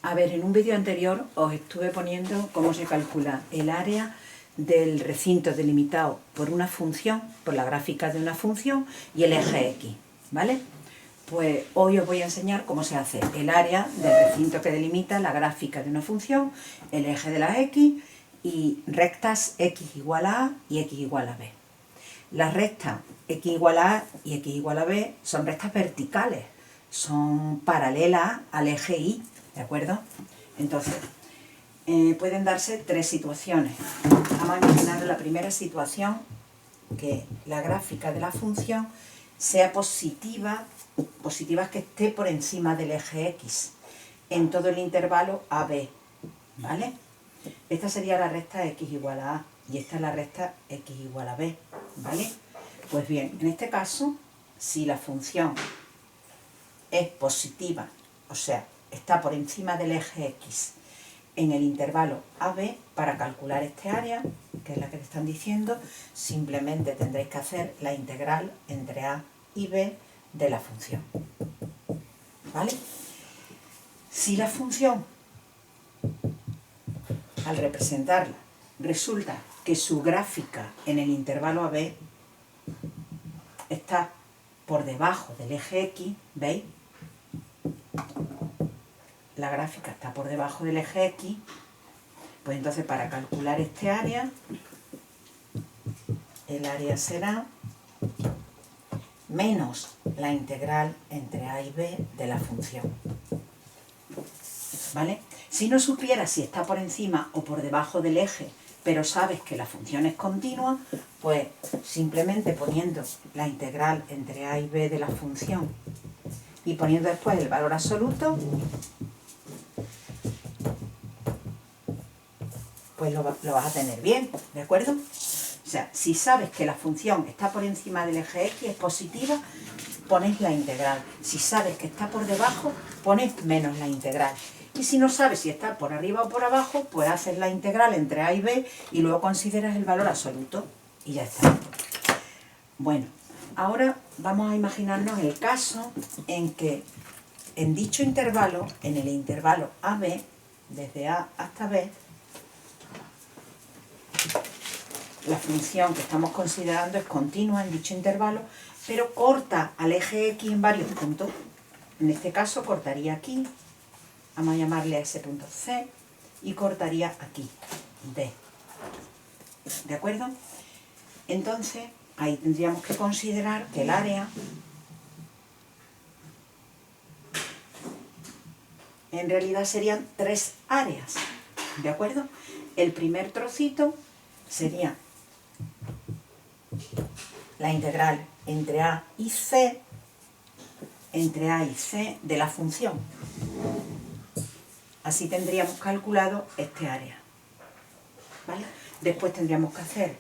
A ver, en un vídeo anterior os estuve poniendo cómo se calcula el área del recinto delimitado por una función, por la gráfica de una función y el eje X, ¿vale? Pues hoy os voy a enseñar cómo se hace el área del recinto que delimita la gráfica de una función, el eje de la X y rectas X igual a A y X igual a B. Las rectas X igual a A y X igual a B son rectas verticales, son paralelas al eje Y, ¿de acuerdo? Entonces, pueden darse tres situaciones. Vamos a imaginar la primera situación, que la gráfica de la función sea positiva es que esté por encima del eje X en todo el intervalo AB, ¿vale? Esta sería la recta X igual a A y esta es la recta X igual a B, ¿vale? Pues bien, en este caso, si la función es positiva, o sea, está por encima del eje X en el intervalo AB, para calcular este área, que es la que te están diciendo, simplemente tendréis que hacer la integral entre A y B de la función, ¿vale? Si la función, al representarla, resulta que su gráfica en el intervalo AB está por debajo del eje X, ¿veis? La gráfica está por debajo del eje X, pues entonces para calcular este área, el área será menos la integral entre A y B de la función, ¿vale? Si no supieras si está por encima o por debajo del eje, pero sabes que la función es continua, pues simplemente poniendo la integral entre A y B de la función y poniendo después el valor absoluto, pues lo vas a tener bien, ¿de acuerdo? O sea, si sabes que la función está por encima del eje X, es positiva, pones la integral. Si sabes que está por debajo, pones menos la integral. Y si no sabes si está por arriba o por abajo, pues haces la integral entre A y B y luego consideras el valor absoluto. Y ya está. Bueno, ahora vamos a imaginarnos el caso en que en dicho intervalo, en el intervalo AB, desde A hasta B, la función que estamos considerando es continua en dicho intervalo, pero corta al eje X en varios puntos. En este caso cortaría aquí, vamos a llamarle a ese punto C, y cortaría aquí, D. ¿De acuerdo? Entonces, ahí tendríamos que considerar que el área en realidad serían tres áreas, ¿de acuerdo? El primer trocito sería la integral entre A y C, de la función. Así tendríamos calculado este área, ¿vale? Después tendríamos que hacer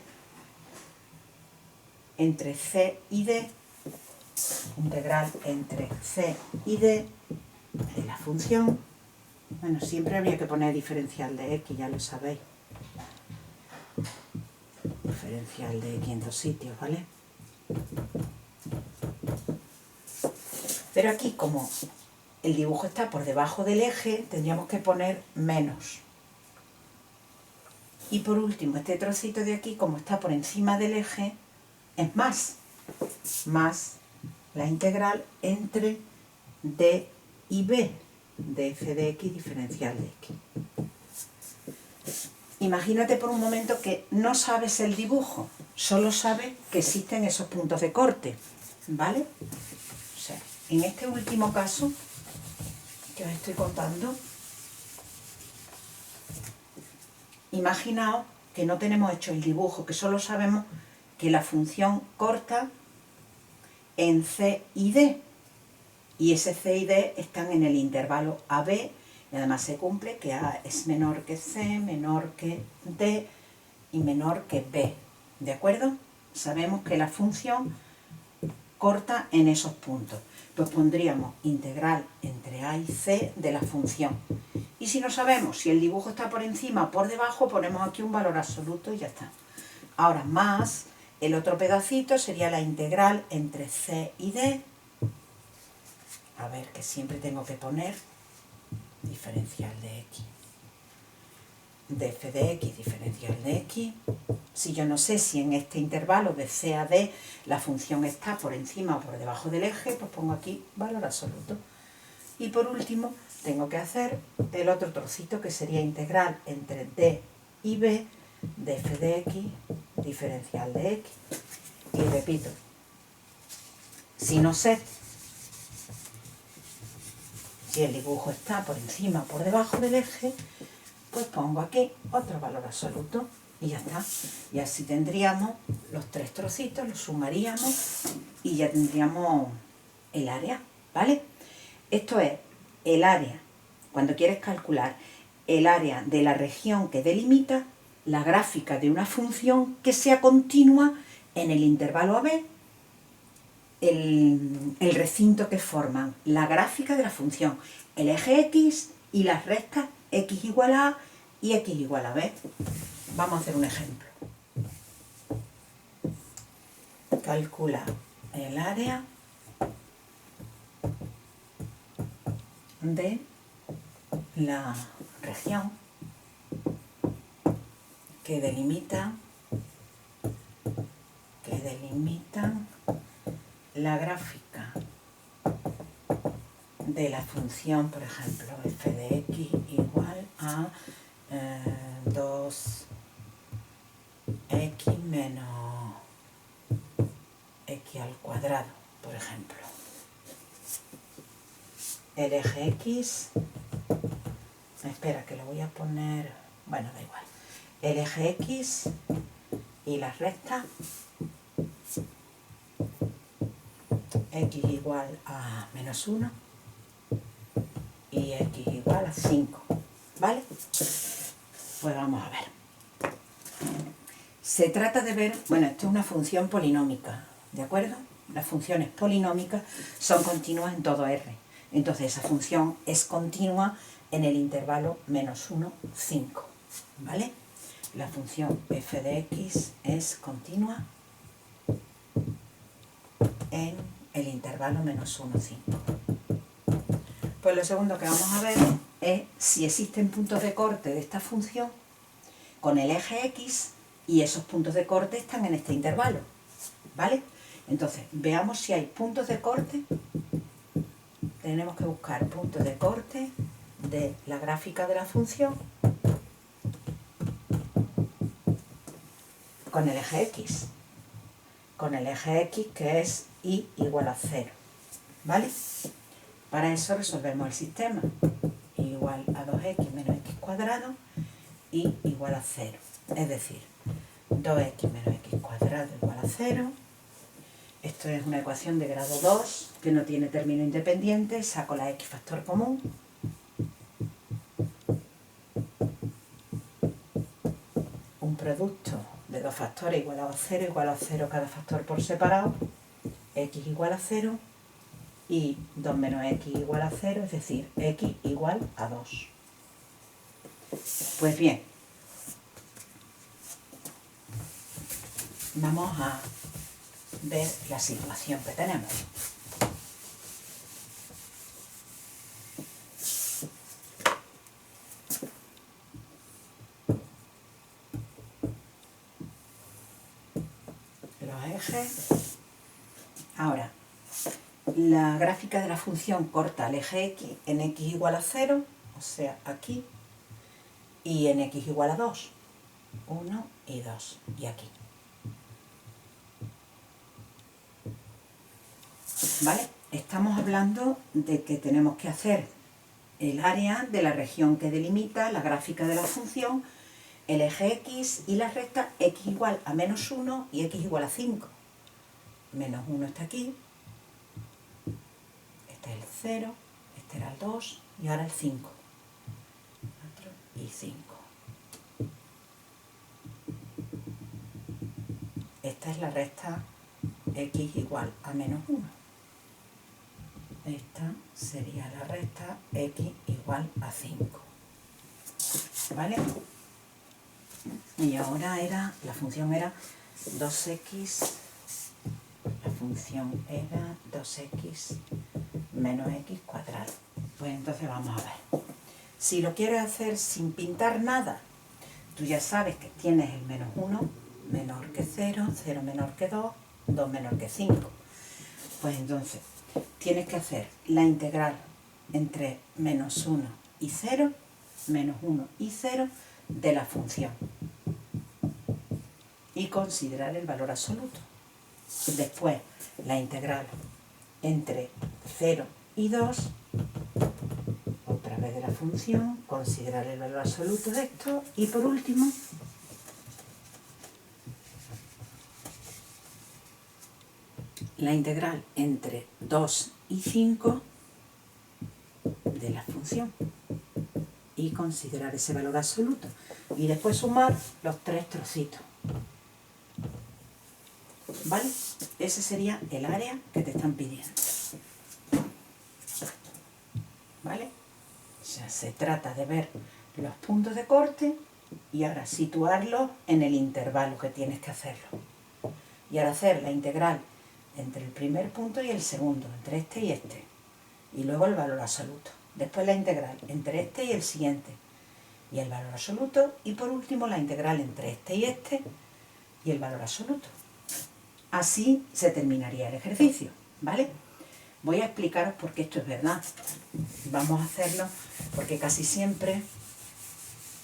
entre C y D, integral entre C y D de la función. Bueno, siempre habría que poner diferencial de X, ya lo sabéis. Diferencial de X en dos sitios, ¿vale? Pero aquí, como el dibujo está por debajo del eje, tendríamos que poner menos. Y por último, este trocito de aquí, como está por encima del eje, es más la integral entre D y B, de f de x diferencial de x. Imagínate por un momento que no sabes el dibujo, solo sabes que existen esos puntos de corte, ¿vale? O sea, en este último caso que os estoy contando, imaginaos que no tenemos hecho el dibujo, que solo sabemos que la función corta en C y D, y ese C y D están en el intervalo AB, y además se cumple que A es menor que C, menor que D y menor que B, ¿de acuerdo? Sabemos que la función corta en esos puntos. Pues pondríamos integral entre A y C de la función. Y si no sabemos si el dibujo está por encima o por debajo, ponemos aquí un valor absoluto y ya está. Ahora más el otro pedacito sería la integral entre C y D. A ver, que siempre tengo que poner diferencial de x. De f de x diferencial de x. Si yo no sé si en este intervalo de c a d la función está por encima o por debajo del eje, pues pongo aquí valor absoluto. Y por último, tengo que hacer el otro trocito que sería integral entre d y b de f de x diferencial de x. Y repito, si no sé si el dibujo está por encima o por debajo del eje, pues pongo aquí otro valor absoluto y ya está. Y así tendríamos los tres trocitos, los sumaríamos y ya tendríamos el área, ¿vale? Esto es el área, cuando quieres calcular el área de la región que delimita la gráfica de una función que sea continua en el intervalo AB, el recinto que forman la gráfica de la función, el eje X y las rectas X igual a A y X igual a B. Vamos a hacer un ejemplo. Calcula el área de la región que delimitan la gráfica de la función, por ejemplo, f de x igual a 2x menos x al cuadrado, por ejemplo. El eje x, espera que lo voy a poner, bueno, da igual. El eje x y las rectas x igual a menos 1 y x igual a 5, ¿vale? Pues vamos a ver. Se trata de ver, bueno, esto es una función polinómica, ¿de acuerdo? Las funciones polinómicas son continuas en todo R. Entonces esa función es continua en el intervalo menos 1, 5, ¿vale? La función f de x es continua en el intervalo menos 1, 5. Pues lo segundo que vamos a ver es si existen puntos de corte de esta función con el eje x y esos puntos de corte están en este intervalo, ¿vale? Entonces, veamos si hay puntos de corte. Tenemos que buscar puntos de corte de la gráfica de la función con el eje x. Con el eje x que es y igual a 0, ¿vale? Para eso resolvemos el sistema. Y igual a 2x menos x cuadrado y igual a 0. Es decir, 2x menos x cuadrado igual a 0. Esto es una ecuación de grado 2 que no tiene término independiente. Saco la x factor común. Un producto de dos factores igualado a 0, igual a 0 cada factor por separado. X igual a 0 y 2 menos x igual a 0, es decir, x igual a 2. Pues bien, vamos a ver la situación que tenemos. Los ejes. Ahora, la gráfica de la función corta el eje x en x igual a 0, o sea, aquí, y en x igual a 2. 1 y 2, y aquí. ¿Vale? Estamos hablando de que tenemos que hacer el área de la región que delimita la gráfica de la función, el eje x y la recta x igual a menos 1 y x igual a 5. Menos 1 está aquí, este es el 0, este era el 2 y ahora el 5. 4 y 5. Esta es la recta x igual a menos 1. Esta sería la recta x igual a 5. ¿Vale? Y ahora la función era 2x, la función era 2x menos x cuadrado. Pues entonces vamos a ver. Si lo quieres hacer sin pintar nada, tú ya sabes que tienes el menos 1 menor que 0, 0 menor que 2, 2 menor que 5. Pues entonces tienes que hacer la integral entre menos 1 y 0, menos 1 y 0 de la función y considerar el valor absoluto. Después la integral entre 0 y 2, otra vez de la función, considerar el valor absoluto de esto y por último la integral entre 2 y 5 de la función y considerar ese valor absoluto y después sumar los tres trocitos. ¿Vale? Ese sería el área que te están pidiendo. ¿Vale? O sea, se trata de ver los puntos de corte y ahora situarlos en el intervalo que tienes que hacerlo. Y ahora hacer la integral entre el primer punto y el segundo, entre este y este. Y luego el valor absoluto. Después la integral entre este y el siguiente. Y el valor absoluto. Y por último la integral entre este y el valor absoluto. Así se terminaría el ejercicio, ¿vale? Voy a explicaros por qué esto es verdad. Vamos a hacerlo porque casi siempre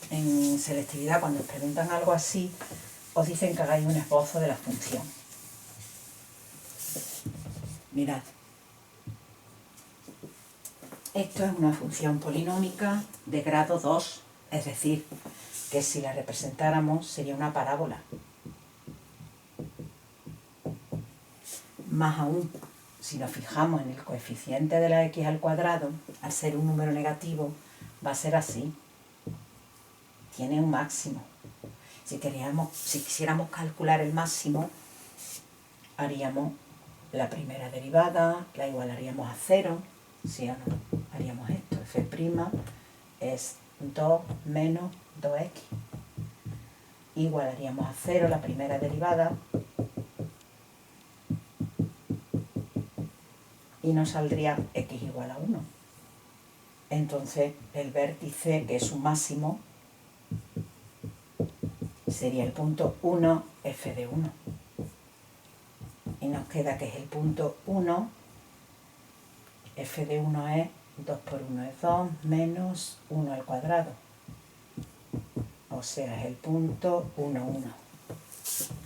en selectividad, cuando os preguntan algo así, os dicen que hagáis un esbozo de la función. Mirad. Esto es una función polinómica de grado 2, es decir, que si la representáramos sería una parábola. Más aún, si nos fijamos en el coeficiente de la x al cuadrado, al ser un número negativo, va a ser así. Tiene un máximo. Si quisiéramos calcular el máximo, haríamos la primera derivada, la igualaríamos a 0, ¿sí o no? Haríamos esto, f' es 2 menos 2x. Igualaríamos a 0 la primera derivada, y nos saldría x igual a 1. Entonces el vértice, que es su máximo, sería el punto 1, f de 1. Y nos queda que es el punto 1, f de 1 es 2 por 1 es 2, menos 1 al cuadrado. O sea, es el punto 1, 1.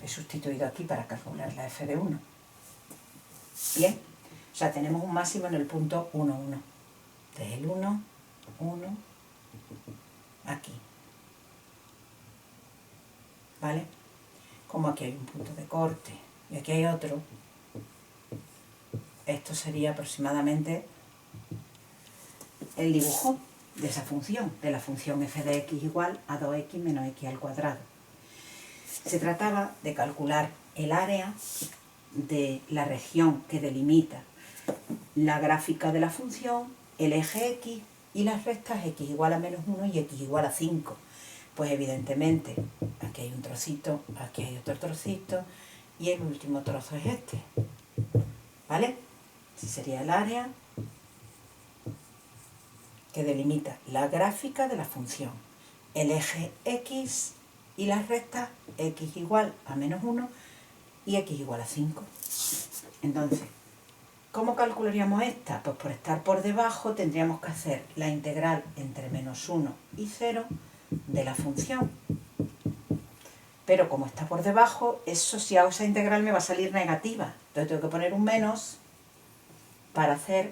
He sustituido aquí para calcular la f de 1. Bien. O sea, tenemos un máximo en el punto 1, 1. Este es el 1, 1, aquí. ¿Vale? Como aquí hay un punto de corte y aquí hay otro, esto sería aproximadamente el dibujo de esa función, de la función f de x igual a 2x menos x al cuadrado. Se trataba de calcular el área de la región que delimita la gráfica de la función, el eje x y las rectas x igual a menos 1 y x igual a 5. Pues evidentemente aquí hay un trocito, aquí hay otro trocito y el último trozo es este. ¿Vale? Ese sería el área que delimita la gráfica de la función, el eje x y las rectas x igual a menos 1 y x igual a 5. Entonces, ¿cómo calcularíamos esta? Pues por estar por debajo tendríamos que hacer la integral entre menos 1 y 0 de la función. Pero como está por debajo, eso, si hago esa integral me va a salir negativa. Entonces tengo que poner un menos para hacer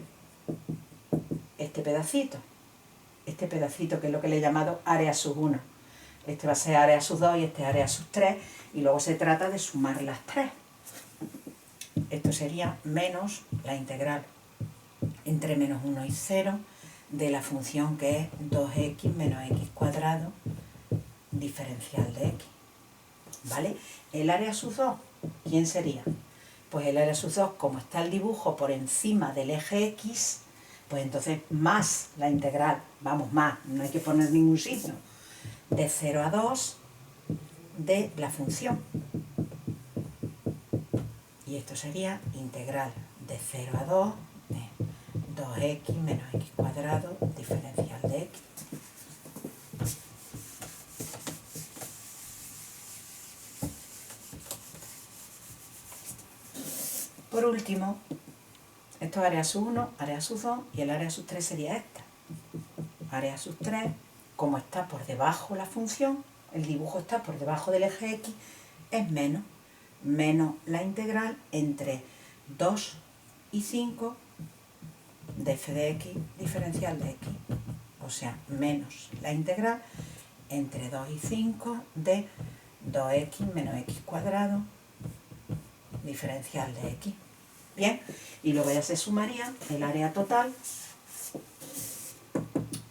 este pedacito. Este pedacito que es lo que le he llamado área sub 1. Este va a ser área sub 2 y este área sub 3. Y luego se trata de sumar las 3. Esto sería menos la integral entre menos 1 y 0 de la función que es 2x menos x cuadrado diferencial de x. ¿Vale? El área sub 2, ¿quién sería? Pues el área sub 2, como está el dibujo por encima del eje x, pues entonces más la integral, vamos, más, no hay que poner ningún signo, de 0 a 2 de la función. Y esto sería integral de 0 a 2 de 2x menos x cuadrado diferencial de x. Por último, esto es área sub 1, área sub 2 y el área sub 3 sería esta. Área sub 3, como está por debajo la función, el dibujo está por debajo del eje X, es menos la integral entre 2 y 5 de f de x diferencial de x. O sea, menos la integral entre 2 y 5 de 2x menos x cuadrado diferencial de x. Bien, y luego ya se sumaría el área total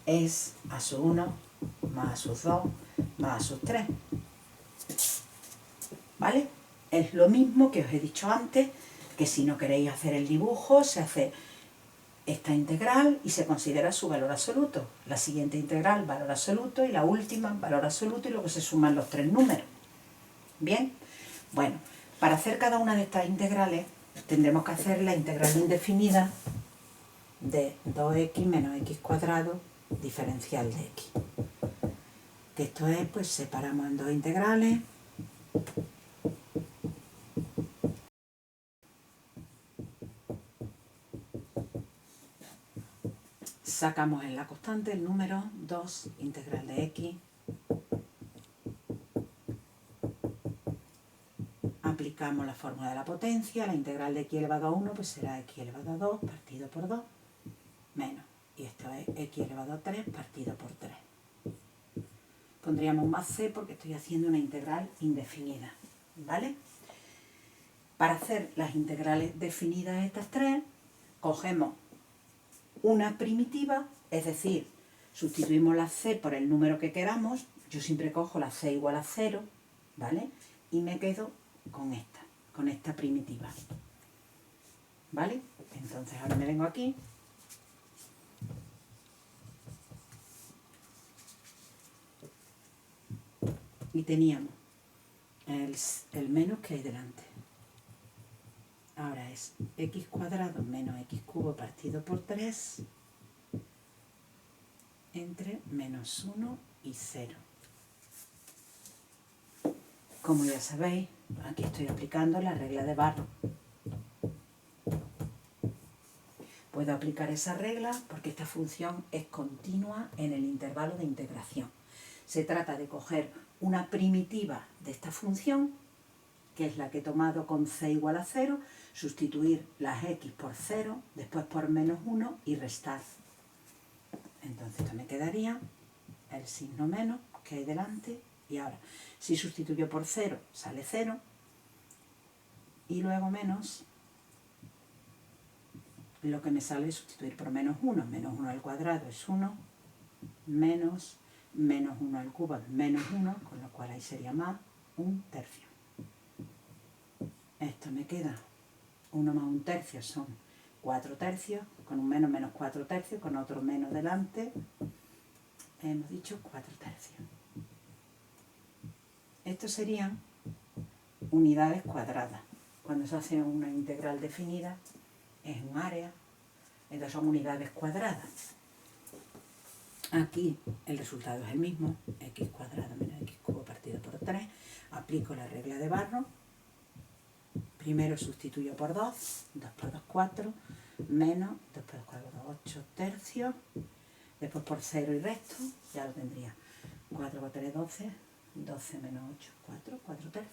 es a sub 1 más a sub 2 más a sub 3. ¿Vale? Es lo mismo que os he dicho antes, que si no queréis hacer el dibujo, se hace esta integral y se considera su valor absoluto. La siguiente integral, valor absoluto, y la última, valor absoluto, y luego se suman los tres números. ¿Bien? Bueno, para hacer cada una de estas integrales tendremos que hacer la integral indefinida de 2x menos x cuadrado diferencial de x. Que esto es, pues separamos en dos integrales. Sacamos en la constante el número 2 integral de x. Aplicamos la fórmula de la potencia, la integral de x elevado a 1 pues será x elevado a 2 partido por 2 menos, y esto es x elevado a 3 partido por 3. Pondríamos más c porque estoy haciendo una integral indefinida, ¿vale? Para hacer las integrales definidas estas tres, cogemos una primitiva, es decir, sustituimos la c por el número que queramos. Yo siempre cojo la c igual a 0, ¿vale? Y me quedo con esta primitiva, ¿vale? Entonces ahora me vengo aquí y teníamos el menos que hay delante. Ahora es x cuadrado menos x cubo partido por 3 entre menos 1 y 0. Como ya sabéis, aquí estoy aplicando la regla de Barrow. Puedo aplicar esa regla porque esta función es continua en el intervalo de integración. Se trata de coger una primitiva de esta función, que es la que he tomado con c igual a 0, sustituir las x por 0, después por menos 1 y restar. Entonces esto me quedaría el signo menos que hay delante, y ahora si sustituyo por 0 sale 0, y luego menos, lo que me sale es sustituir por menos 1. Menos 1 al cuadrado es 1, menos 1 al cubo es menos 1, con lo cual ahí sería más 1/3. Esto me queda 1 más 1/3 son 4/3, con un menos 4/3, con otro menos delante, hemos dicho 4/3. Estos serían unidades cuadradas. Cuando se hace una integral definida es un área, entonces son unidades cuadradas. Aquí el resultado es el mismo, x cuadrado menos x cubo partido por 3. Aplico la regla de Barrow. Primero sustituyo por 2, 2 por 2, 4, menos 2 por 2, 4, 8/3, después por 0 y resto, ya lo tendría. 4 por 3, 12, 12 menos 8, 4, 4/3.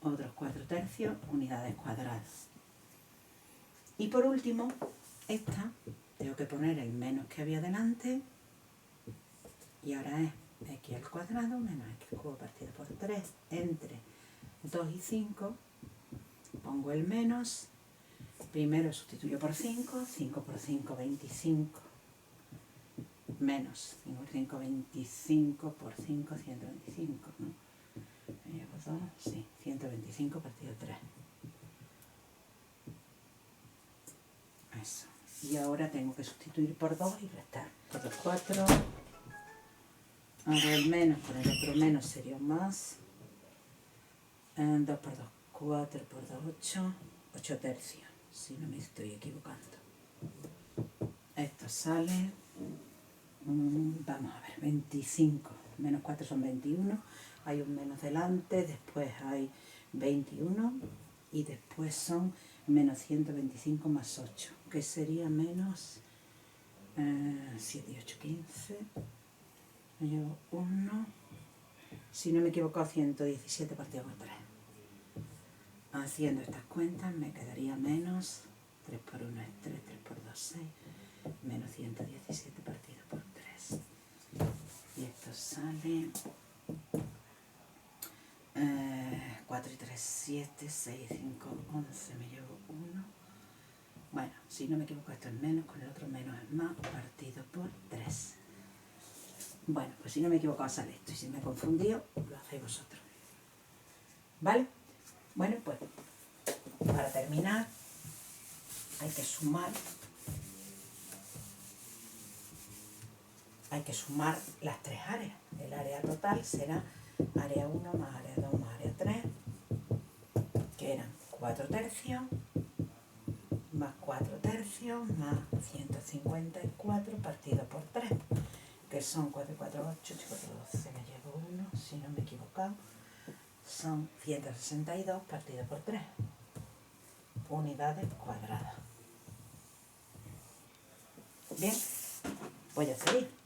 Otros 4/3, unidades cuadradas. Y por último, esta, tengo que poner el menos que había delante, y ahora es x al cuadrado menos x cubo partido por 3 entre 2 y 5, pongo el menos, primero sustituyo por 5, 5 por 5, 25, menos 5 por 5, 25 por 5, 125, ¿no? Me llevo 2, sí, 125 partido 3. Eso. Y ahora tengo que sustituir por 2 y restar. Por 2, 4. Ahora el menos por el otro menos sería más. 2 por 2, 4 por 2, 8. 8/3, si no me estoy equivocando. Esto sale, vamos a ver, 25. Menos 4 son 21. Hay un menos delante, después hay 21. y después son menos 125 más 8, que sería menos 7 y 8, 15, me llevo 1, si no me equivoco 117 partido por 3. Haciendo estas cuentas me quedaría menos 3 por 1 es 3, 3 por 2 6, menos 117 partido por 3. Y esto sale 4 y 3, 7, 6, 5, 11, me llevo 1. Bueno, si no me equivoco esto es menos, con el otro menos es más, partido por 3. Bueno, pues si no me equivoco sale esto, y si me he confundido, lo hacéis vosotros. ¿Vale? Bueno, pues para terminar hay que sumar las tres áreas. El área total será área 1 más área 2 más área 3, que eran 4 tercios, más 4 tercios, más 154 partido por 3, que son 4, 4, 8, 4, 12, me llevo 1, si no me he equivocado, son 162 partido por 3, unidades cuadradas. Bien, voy a seguir.